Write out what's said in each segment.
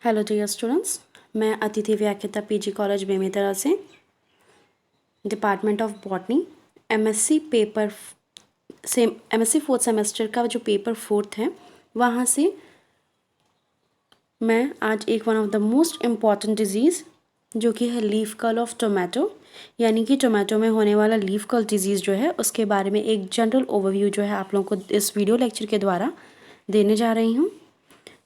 Hello dear students, मैं अतिथि व्याख्याता पीजी कॉलेज बेमेतरा से department of botany MSc fourth semester का जो पेपर फोर्थ है वहाँ से मैं आज एक one of the most important disease जो कि है लीफ कर्ल ऑफ टोमेटो, यानी कि टोमेटो में होने वाला लीफ कर्ल डिजीज़ जो है उसके बारे में एक जनरल ओवरव्यू जो है आप लोगों को इस वीडियो लेक्चर के द्वारा देने जा रही हूँ।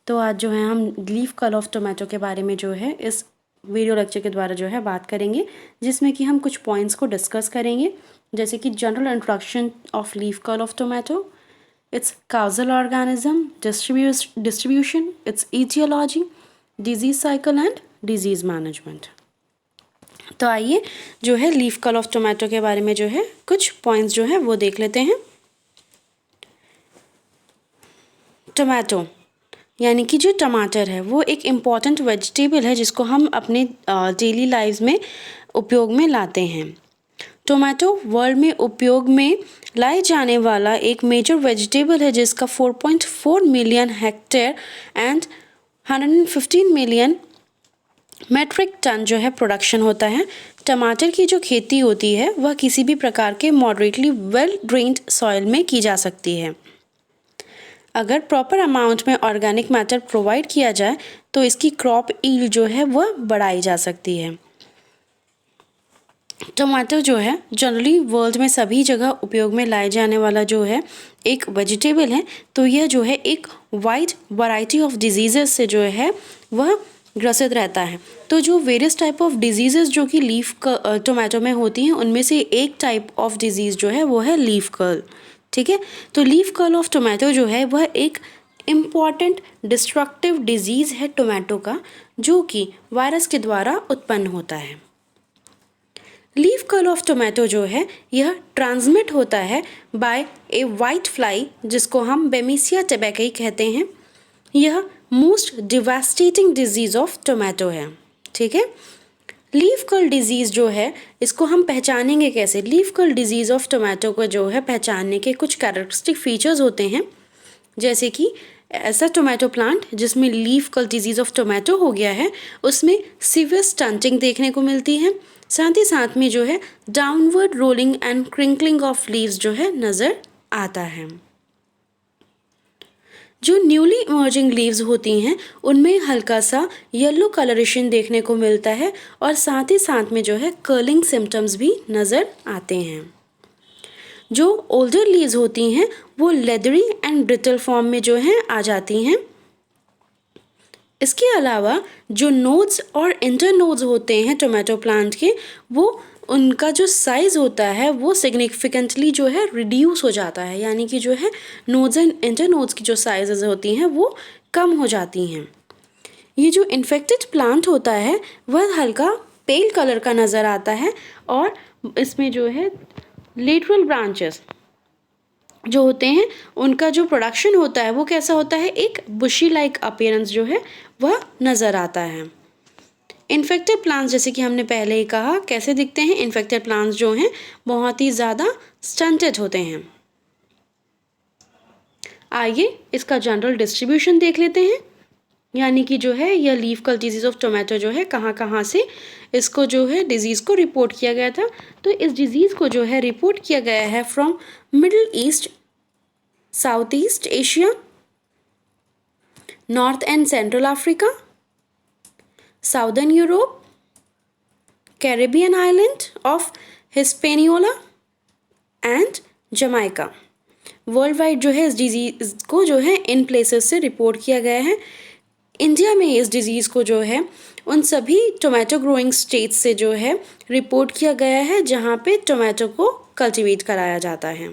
तो आज जो है हम लीफ कर्ल ऑफ टोमेटो के बारे में जो है इस वीडियो लेक्चर के द्वारा जो है बात करेंगे, जिसमें कि हम कुछ पॉइंट्स को डिस्कस करेंगे, जैसे कि general introduction of leaf curl of tomato, its causal organism, distribution, its etiology, disease cycle and disease management. तो आइए जो है लीफ कर्ल ऑफ टोमेटो के बारे में जो है कुछ पॉइंट्स जो है वो देख लेते हैं। टोमेटो यानी कि जो टमाटर है वो एक इम्पॉर्टेंट वेजिटेबल है जिसको हम अपने डेली लाइफ में उपयोग में लाते हैं। टोमेटो वर्ल्ड में उपयोग में लाए जाने वाला एक मेजर वेजिटेबल है जिसका 4.4 million hectare and 115 million metric ton जो है प्रोडक्शन होता है। टमाटर की जो खेती होती है वह किसी भी प्रकार के मॉडरेटली वेल ड्रेन्ड सॉइल में की जा सकती है। अगर प्रॉपर अमाउंट में ऑर्गेनिक मैटर प्रोवाइड किया जाए तो इसकी क्रॉप ईल्ड जो है वह बढ़ाई जा सकती है। टमाटर जो है जनरली वर्ल्ड में सभी जगह उपयोग में लाए जाने वाला जो है एक वेजिटेबल है, तो यह जो है एक वाइड वैरायटी ऑफ डिजीजेस से जो है वह ग्रसित रहता है। तो जो वेरियस टाइप ऑफ डिजीजेस जो कि लीफ टोमेटो में होती हैं उनमें से एक टाइप ऑफ डिजीज़ जो है वो है लीफ कर्ल। ठीक है, तो लीफ कर्ल ऑफ टोमेटो जो है वह एक इम्पॉर्टेंट डिस्ट्रक्टिव डिजीज़ है टोमेटो का, जो कि वायरस के द्वारा उत्पन्न होता है। लीफ कर्ल ऑफ टोमेटो जो है यह ट्रांसमिट होता है बाय ए वाइट फ्लाई जिसको हम बेमिसिया टबैकी कहते हैं। यह most devastating disease of tomato है। ठीक है, लीफ कर्ल डिजीज़ जो है इसको हम पहचानेंगे कैसे? Leaf curl disease of tomato को जो है पहचानने के कुछ कैरेक्टरिस्टिक फीचर्स होते हैं, जैसे कि ऐसा टोमेटो प्लांट जिसमें leaf curl disease of tomato हो गया है उसमें सीवियर स्टंटिंग देखने को मिलती है। साथ ही साथ में जो है downward rolling and crinkling of leaves जो है नज़र आता है। जो न्यूली इमर्जिंग लीव्स होती हैं उनमें हल्का सा येलो कलरेशन देखने को मिलता है और साथ ही साथ में जो है कर्लिंग सिम्टम्स भी नज़र आते हैं। जो ओल्डर लीव्स होती हैं वो लेदरी एंड ब्रिटल फॉर्म में जो है आ जाती हैं। इसके अलावा जो नोड्स और इंटर नोड्स होते हैं टोमेटो प्लांट के, वो उनका जो साइज़ होता है वो सिग्निफिकेंटली जो है रिड्यूस हो जाता है, यानी कि जो है नोड्स एंड इंटर नोड्स की जो साइजेस होती हैं वो कम हो जाती हैं। ये जो इन्फेक्टेड प्लांट होता है वह हल्का पेल कलर का नज़र आता है और इसमें जो है लेटरल ब्रांचेस जो होते हैं उनका जो प्रोडक्शन होता है वो कैसा होता है, एक बुशी लाइक अपीयरेंस जो है वह नज़र आता है। इन्फेक्टेड प्लांट्स जैसे कि हमने पहले ही कहा कैसे दिखते हैं, इन्फेक्टेड प्लांट्स जो हैं बहुत ही ज़्यादा स्टंटेड होते हैं। आइए इसका जनरल डिस्ट्रीब्यूशन देख लेते हैं, यानी कि जो है यह leaf curl disease of tomato जो है कहाँ कहाँ से इसको जो है डिजीज़ को रिपोर्ट किया गया था। तो इस डिजीज़ को जो है रिपोर्ट किया गया है from Middle East, South East Asia, North and Central Africa, Southern Europe, Caribbean island of Hispaniola and Jamaica. Worldwide जो है इस डिजीज़ को जो है इन प्लेसेस से रिपोर्ट किया गया है। इंडिया में इस डिजीज़ को जो है उन सभी टोमेटो ग्रोइंग स्टेट्स से जो है रिपोर्ट किया गया है जहाँ पे टोमेटो को कल्टीवेट कराया जाता है।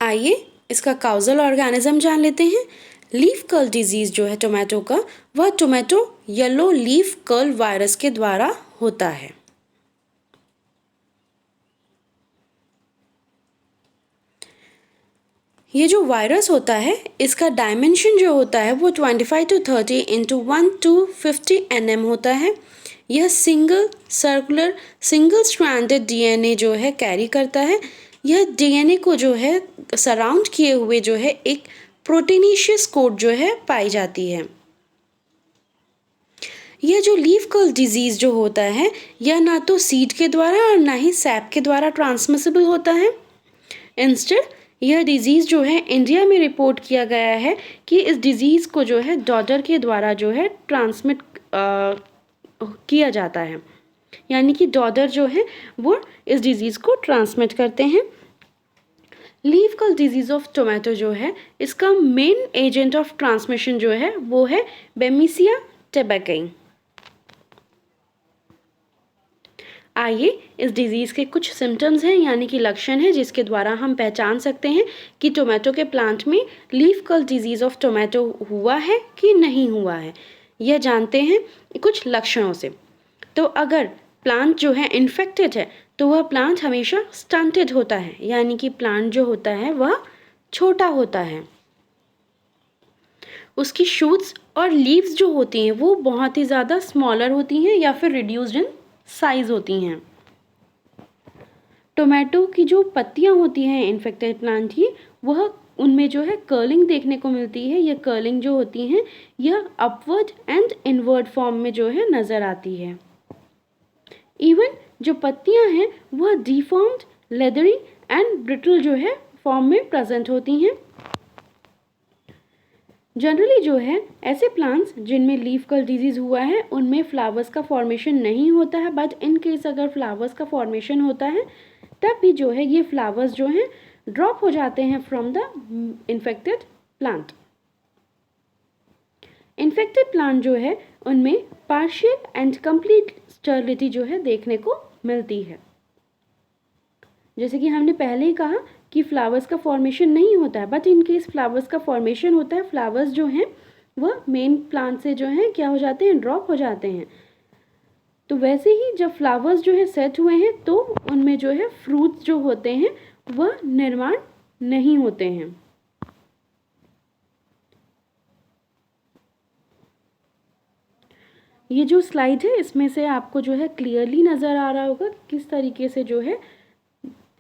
आइए इसका काउजल ऑर्गेनिज्म जान लेते हैं। लीफ कर्ल डिजीज़ जो है टोमेटो का वह tomato yellow leaf curl virus के द्वारा होता है। ये जो वायरस होता है इसका डायमेंशन जो होता है वो 25 to 30 इंटू 1 to 50 nm होता है। यह single circular single stranded DNA जो है कैरी करता है। यह डीएनए को जो है सराउंड किए हुए जो है एक प्रोटीनीशियस कोट जो है पाई जाती है। यह जो लीफ कर्ल डिजीज़ जो होता है यह ना तो सीड के द्वारा और ना ही सैप के द्वारा ट्रांसमिसिबल होता है। इंस्टेड यह डिजीज़ जो है इंडिया में रिपोर्ट किया गया है कि इस डिजीज़ को जो है डॉटर के द्वारा जो है ट्रांसमिट किया जाता है, यानी कि डॉटर जो है वो इस डिजीज़ को ट्रांसमिट करते हैं। Leaf curl disease of tomato जो है इसका मेन एजेंट ऑफ ट्रांसमिशन जो है वो है बेमिसिया टेबेकई। आइए इस डिज़ीज़ के कुछ सिम्टम्स हैं यानी कि लक्षण हैं जिसके द्वारा हम पहचान सकते हैं कि टोमेटो के प्लांट में leaf curl disease of tomato हुआ है कि नहीं हुआ है। यह जानते हैं कुछ लक्षणों से। तो अगर प्लांट जो है इन्फेक्टेड है तो वह प्लांट हमेशा स्टंटेड होता है, यानी कि प्लांट जो होता है वह छोटा होता है। उसकी शूट्स और लीव्स जो होती हैं वो बहुत ही ज़्यादा स्मॉलर होती हैं या फिर रिड्यूस्ड इन साइज होती हैं। टोमेटो की जो पत्तियां होती हैं इन्फेक्टेड प्लांट की, वह उनमें जो है कर्लिंग देखने को मिलती है। यह कर्लिंग जो होती हैं यह अपवर्ड एंड इनवर्ड फॉर्म में जो है नज़र आती है। इवन जो पत्तियां हैं वह डिफॉर्म्ड, लेदरी एंड ब्रिटल जो है फॉर्म में प्रेजेंट होती हैं। जनरली जो है ऐसे प्लांट्स जिनमें लीफ कर्ल डिजीज़ हुआ है उनमें फ्लावर्स का फॉर्मेशन नहीं होता है, बट इन केस अगर फ्लावर्स का फॉर्मेशन होता है तब भी जो है ये फ्लावर्स जो हैं ड्रॉप हो जाते हैं from the infected plant. Infected plant जो है उनमें पार्शियल एंड कंप्लीट स्टर्लिटी जो है देखने को मिलती है। जैसे कि हमने पहले ही कहा कि फ्लावर्स का फॉर्मेशन नहीं होता है, बट इन केस फ्लावर्स का फॉर्मेशन होता है, फ्लावर्स जो हैं वह मेन प्लांट से जो है क्या हो जाते हैं, ड्रॉप हो जाते हैं। तो वैसे ही जब फ्लावर्स जो है सेट हुए हैं तो उनमें जो है फ्रूट्स जो होते हैं वह निर्माण नहीं होते हैं। ये जो स्लाइड है इसमें से आपको जो है क्लियरली नज़र आ रहा होगा किस तरीके से जो है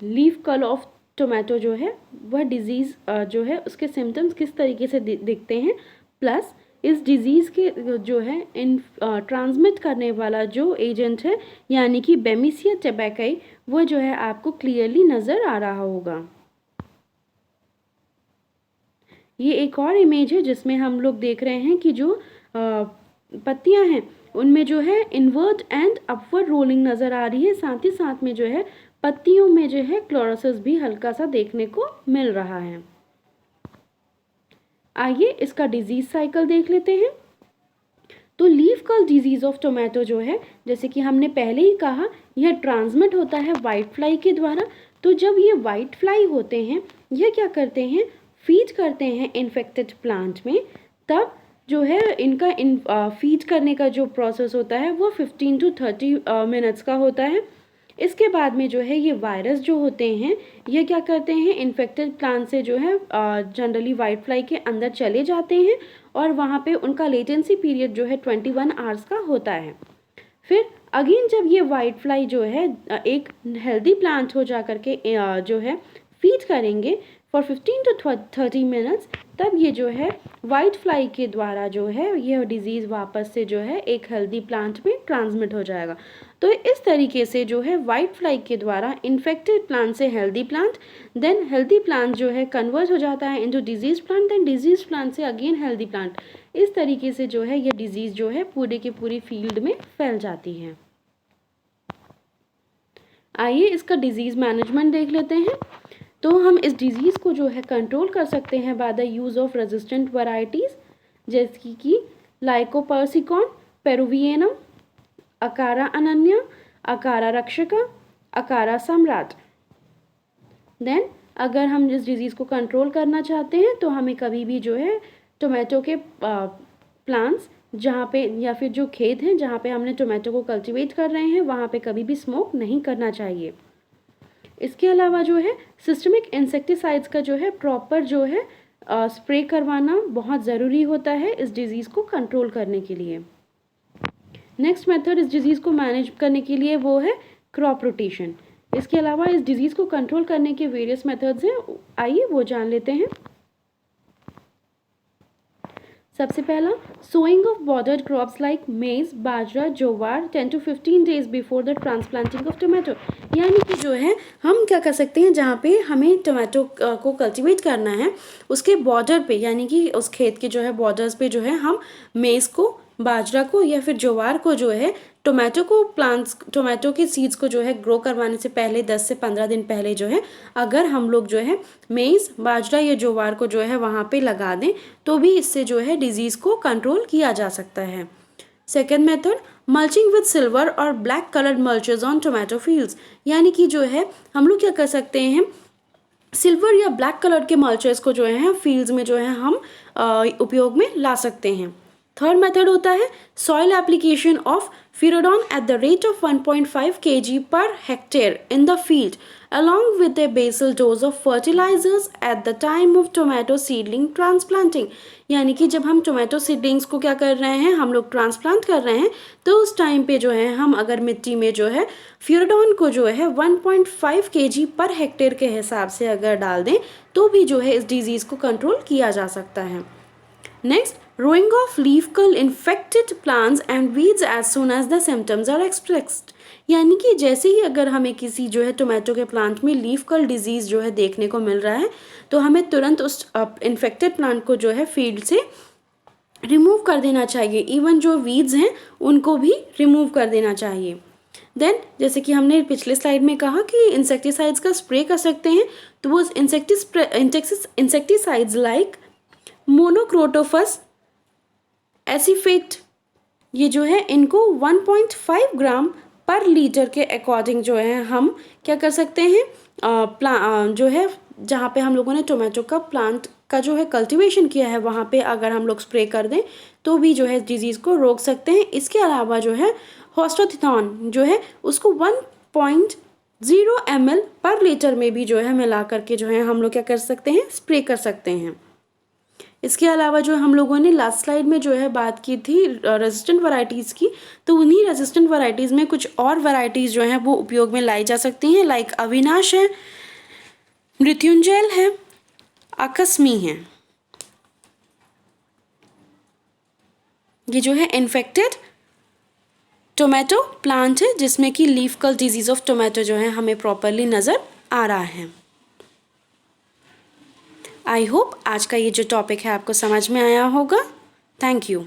लीफ कर्ल ऑफ टोमेटो जो है वह डिजीज़ जो है उसके सिम्टम्स किस तरीके से दिखते हैं, प्लस इस डिज़ीज़ के जो है इन ट्रांसमिट करने वाला जो एजेंट है यानी कि बेमिसिया टेबेकई वो जो है आपको क्लियरली नज़र आ रहा होगा। ये एक और इमेज है जिसमें हम लोग देख रहे हैं कि जो पत्तियां हैं उनमें जो है इनवर्ड एंड अपवर्ड रोलिंग नज़र आ रही है, साथ ही साथ में जो है पत्तियों में जो है क्लोरोसिस भी हल्का सा देखने को मिल रहा है। आइए इसका डिजीज़ साइकिल देख लेते हैं। तो leaf curl disease of tomato जो है जैसे कि हमने पहले ही कहा यह ट्रांसमिट होता है वाइट फ्लाई के द्वारा। तो जब ये वाइट फ्लाई होते हैं यह क्या करते हैं, फीड करते हैं इन्फेक्टेड प्लांट में, तब जो है इनका फीड करने का जो प्रोसेस होता है वो 15 to 30 मिनट्स का होता है। इसके बाद में जो है ये वायरस जो होते हैं ये क्या करते हैं, इन्फेक्टेड प्लांट से जो है जनरली वाइट फ्लाई के अंदर चले जाते हैं और वहाँ पे उनका लेटेंसी पीरियड जो है 21 आवर्स का होता है। फिर अगेन जब ये वाइट फ्लाई जो है एक हेल्दी प्लांट हो जा करके जो है फीड करेंगे फॉर 15 to 30 मिनट्स, तब ये जो है वाइट फ्लाई के द्वारा जो है यह डिजीज़ वापस से जो है एक हेल्दी प्लांट में ट्रांसमिट हो जाएगा। तो इस तरीके से जो है वाइट फ्लाई के द्वारा इन्फेक्टेड प्लांट से healthy plant, then healthy plant जो है कन्वर्ट हो जाता है into disease plant, then disease plant से अगेन हेल्दी प्लांट। इस तरीके से जो है ये डिजीज़ जो है पूरे की पूरी फील्ड में फैल जाती है। आइए इसका डिजीज़ मैनेजमेंट देख लेते हैं। तो हम इस डिजीज़ को जो है कंट्रोल कर सकते हैं by the use of resistant varieties जैसे कि लाइकोपर्सिकॉन, पेरुवियनम, अकारा अनन्या, अकारा रक्षका, अकारा सम्राट। देन अगर हम इस डिज़ीज़ को कंट्रोल करना चाहते हैं तो हमें कभी भी जो है टोमेटो के प्लांट्स जहाँ पे या फिर जो खेत हैं जहाँ पे हमने टोमेटो को कल्टीवेट कर रहे हैं वहाँ पे कभी भी स्मोक नहीं करना चाहिए। इसके अलावा जो है सिस्टमिक इंसेक्टिसाइड्स का जो है प्रॉपर जो है स्प्रे करवाना बहुत ज़रूरी होता है इस डिज़ीज़ को कंट्रोल करने के लिए। नेक्स्ट मेथड इस डिज़ीज़ को मैनेज करने के लिए वो है क्रॉप रोटेशन। इसके अलावा इस डिज़ीज़ को कंट्रोल करने के वेरियस मेथड्स हैं, आइए वो जान लेते हैं। सबसे पहला, sowing of bordered crops like maize, bajra, jowar 10 to 15 days before the transplanting of tomato. यानी कि जो है हम क्या कर सकते हैं, जहाँ पे हमें टोमेटो को कल्टीवेट करना है उसके बॉर्डर पे, यानी कि उस खेत के जो है बॉर्डर्स पे जो है हम मेज़ को, बाजरा को या फिर ज्वार को जो है टोमेटो के सीड्स को जो है ग्रो करवाने से पहले 10 से 15 दिन पहले जो है अगर हम लोग जो है मेज़, बाजरा या ज्वार को जो है वहाँ पे लगा दें तो भी इससे जो है डिजीज़ को कंट्रोल किया जा सकता है। Second method, mulching with silver और black coloured mulches on tomato fields. यानी कि जो है हम लोग क्या कर सकते हैं, सिल्वर या ब्लैक कलर के मल्चर्स को जो है फील्ड्स में जो है हम उपयोग में ला सकते हैं। थर्ड मेथड होता है soil application of Furadan at the rate of 1.5 kg पर hectare in the field along with a basal dose of fertilizers at the time of tomato seedling transplanting। यानी कि जब हम टोमेटो सीडलिंग्स को क्या कर रहे हैं, हम लोग ट्रांसप्लांट कर रहे हैं तो उस टाइम पे जो है हम अगर मिट्टी में जो है फ्यूराडॉन को जो है 1.5 kg पर हेक्टेयर के हिसाब से अगर डाल दें तो भी जो है इस डिजीज़ को कंट्रोल किया जा सकता है। Next, rowing off leaf curl infected plants and weeds as soon as the symptoms are expressed। यानी कि जैसे ही अगर हमें किसी जो है टोमेटो के प्लांट में लीफ कर्ल डिजीज़ जो है देखने को मिल रहा है तो हमें तुरंत उस इन्फेक्टेड प्लांट को जो है फील्ड से रिमूव कर देना चाहिए। इवन जो वीड्स हैं उनको भी रिमूव कर देना चाहिए। देन जैसे कि हमने पिछले स्लाइड में कहा कि इंसेक्टिसाइड्स का स्प्रे कर सकते हैं, तो वो इंसेक्टिसाइड्स लाइक मोनोक्रोटोफस, एसिफेट, ये जो है इनको 1.5 ग्राम पर लीटर के अकॉर्डिंग जो है हम क्या कर सकते हैं, जो है जहाँ पे हम लोगों ने टोमेटो का प्लांट का जो है कल्टीवेशन किया है वहाँ पे अगर हम लोग स्प्रे कर दें तो भी जो है डिजीज़ को रोक सकते हैं। इसके अलावा जो है होस्टोथिथॉन जो है उसको 1.0 ml पर लीटर में भी जो है मिला करके जो है हम लोग क्या कर सकते हैं, स्प्रे कर सकते हैं। इसके अलावा जो हम लोगों ने लास्ट स्लाइड में जो है बात की थी रेजिस्टेंट वैरायटीज़ की, तो उन्हीं रेजिस्टेंट वैरायटीज़ में कुछ और वैरायटीज़ जो हैं वो उपयोग में लाई जा सकती हैं, लाइक अविनाश है, मृत्युंजय है, आकस्मी है। ये जो है इन्फेक्टेड टोमेटो प्लांट है जिसमें कि leaf curl disease of tomato जो है हमें प्रॉपरली नज़र आ रहा है। आई होप आज का ये जो टॉपिक है आपको समझ में आया होगा। Thank you.